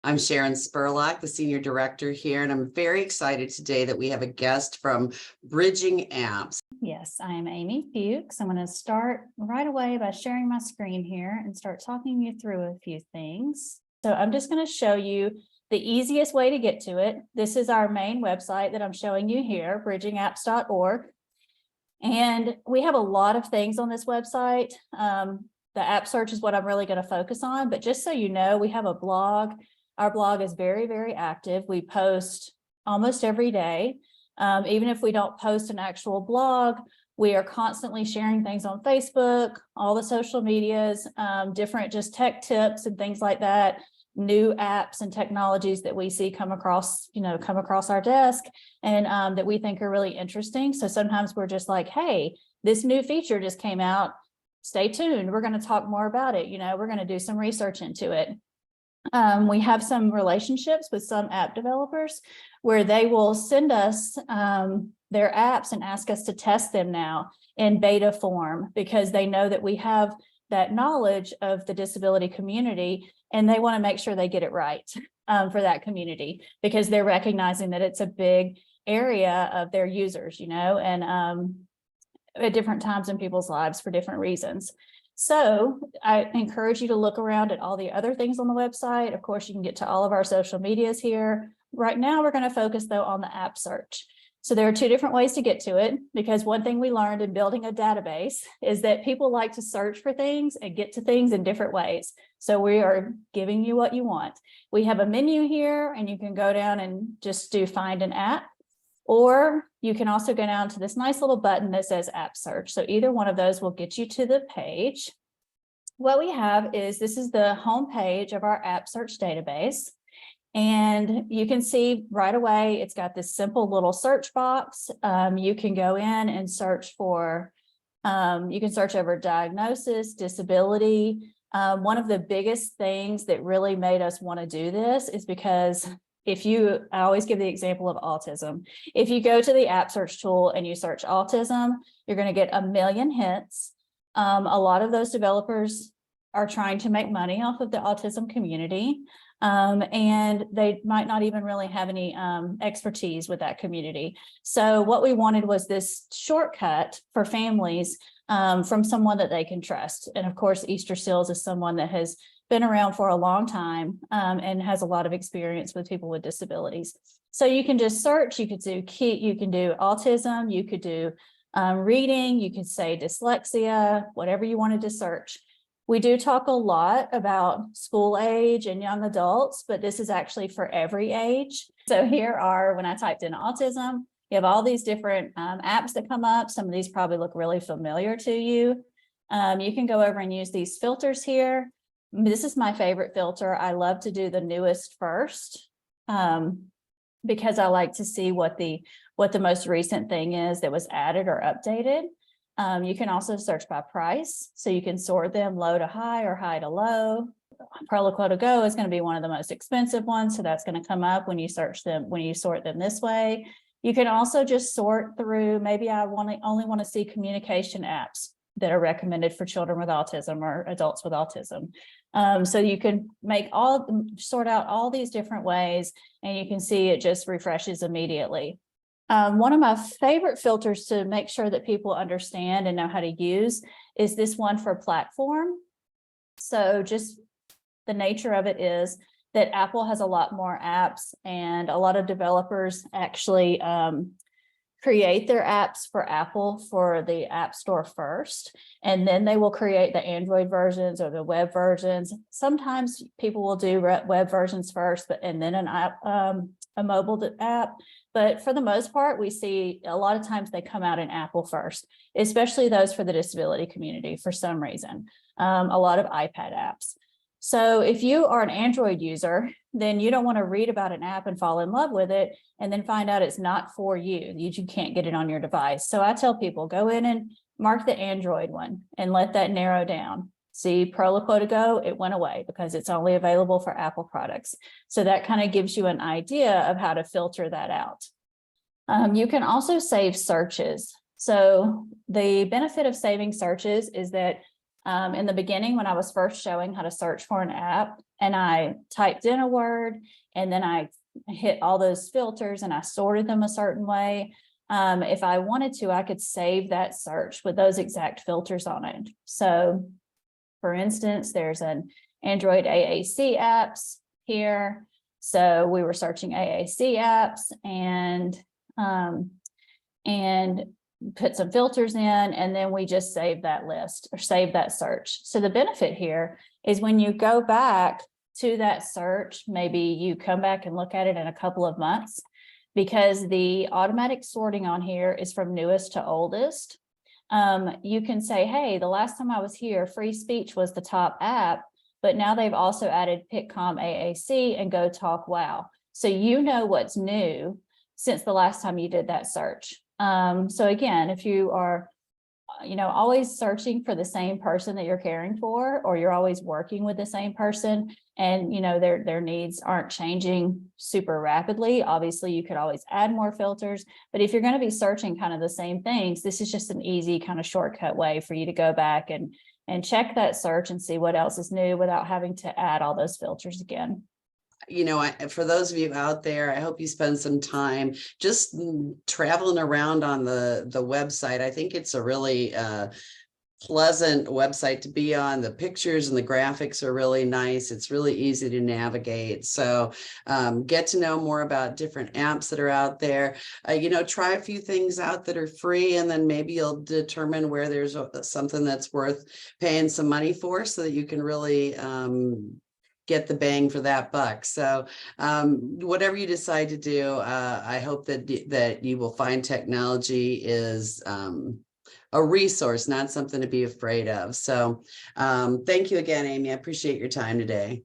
I'm Sharon Spurlock, the Senior Director here, and I'm very excited today that we have a guest from Bridging Apps. Yes, I am Amy Fuchs. I'm going to start right away by sharing my screen here and start talking you through a few things. So I'm just going to show you the easiest way to get to it. This is our main website that I'm showing you here, bridgingapps.org. And we have a lot of things on this website. The app search is what I'm really going to focus on, but just so you know, we have a blog. Our blog is very, very active. We post almost every day. Even if we don't post an actual blog, we are constantly sharing things on Facebook, all the social medias, different just tech tips and things like that, new apps and technologies that we see come across our desk and that we think are really interesting. So sometimes we're just like, hey, this new feature just came out. Stay tuned. We're going to talk more about it. We're going to do some research into it. We have some relationships with some app developers where they will send us their apps and ask us to test them now in beta form because they know that we have that knowledge of the disability community and they want to make sure they get it right for that community because they're recognizing that it's a big area of their users, and at different times in people's lives for different reasons. So I encourage you to look around at all the other things on the website. Of course, you can get to all of our social medias here. Right now, we're going to focus, though, on the app search. So there are two different ways to get to it, because one thing we learned in building a database is that people like to search for things and get to things in different ways. So we are giving you what you want. We have a menu here, and you can go down and just do find an app. Or you can also go down to this nice little button that says app search. So either one of those will get you to the page. What we have is this is the home page of our app search database. And you can see right away, it's got this simple little search box. You can go in and search for, you can search over diagnosis, disability. One of the biggest things that really made us want to do this is because I always give the example of autism. If you go to the app search tool and you search autism, you're going to get a million hits. A lot of those developers are trying to make money off of the autism community. And they might not even really have any expertise with that community. So what we wanted was this shortcut for families from someone that they can trust. And of course, Easter Seals is someone that has been around for a long time and has a lot of experience with people with disabilities. So you can just search, you can do autism, you could do reading, you could say dyslexia, whatever you wanted to search. We do talk a lot about school age and young adults, but this is actually for every age. So here are, when I typed in autism, you have all these different apps that come up. Some of these probably look really familiar to you. You can go over and use these filters here. This is my favorite filter. I love to do the newest first because I like to see what the most recent thing is that was added or updated. You can also search by price. So you can sort them low to high or high to low. Proloquo to Go is going to be one of the most expensive ones. So that's going to come up when you search them, when you sort them this way. You can also just sort through, maybe I only want to see communication apps that are recommended for children with autism or adults with autism. So you can sort out all these different ways, and you can see it just refreshes immediately. One of my favorite filters to make sure that people understand and know how to use is this one for platform. So just the nature of it is that Apple has a lot more apps, and a lot of developers actually create their apps for Apple for the App Store first, and then they will create the Android versions or the web versions. Sometimes people will do web versions first, and then an app, a mobile app. But for the most part, we see a lot of times they come out in Apple first, especially those for the disability community for some reason, a lot of iPad apps. So if you are an Android user, then you don't want to read about an app and fall in love with it and then find out it's not for you. You can't get it on your device. So I tell people, go in and mark the Android one and let that narrow down. See, Proloquo to Go, it went away because it's only available for Apple products. So that kind of gives you an idea of how to filter that out. You can also save searches. So the benefit of saving searches is that In the beginning, when I was first showing how to search for an app, and I typed in a word, and then I hit all those filters and I sorted them a certain way. If I wanted to, I could save that search with those exact filters on it. So for instance, there's an Android AAC apps here. So we were searching AAC apps and put some filters in, and then we just save that list or save that search. So the benefit here is when you go back to that search, maybe you come back and look at it in a couple of months, because the automatic sorting on here is from newest to oldest. You can say, hey, the last time I was here, Free Speech was the top app, but now they've also added Pitcom AAC and Go Talk Wow. So you know what's new since the last time you did that search. So again, if you are, always searching for the same person that you're caring for, or you're always working with the same person, and their needs aren't changing super rapidly, obviously you could always add more filters. But if you're going to be searching kind of the same things, this is just an easy kind of shortcut way for you to go back and check that search and see what else is new without having to add all those filters again. For those of you out there, I hope you spend some time just traveling around on the website. I think it's a really pleasant website to be on. The pictures and the graphics are really nice. It's really easy to navigate. So get to know more about different apps that are out there. Try a few things out that are free, and then maybe you'll determine where there's something that's worth paying some money for, so that you can really get the bang for that buck. So whatever you decide to do, I hope that you will find technology is a resource, not something to be afraid of. So thank you again, Amy. I appreciate your time today.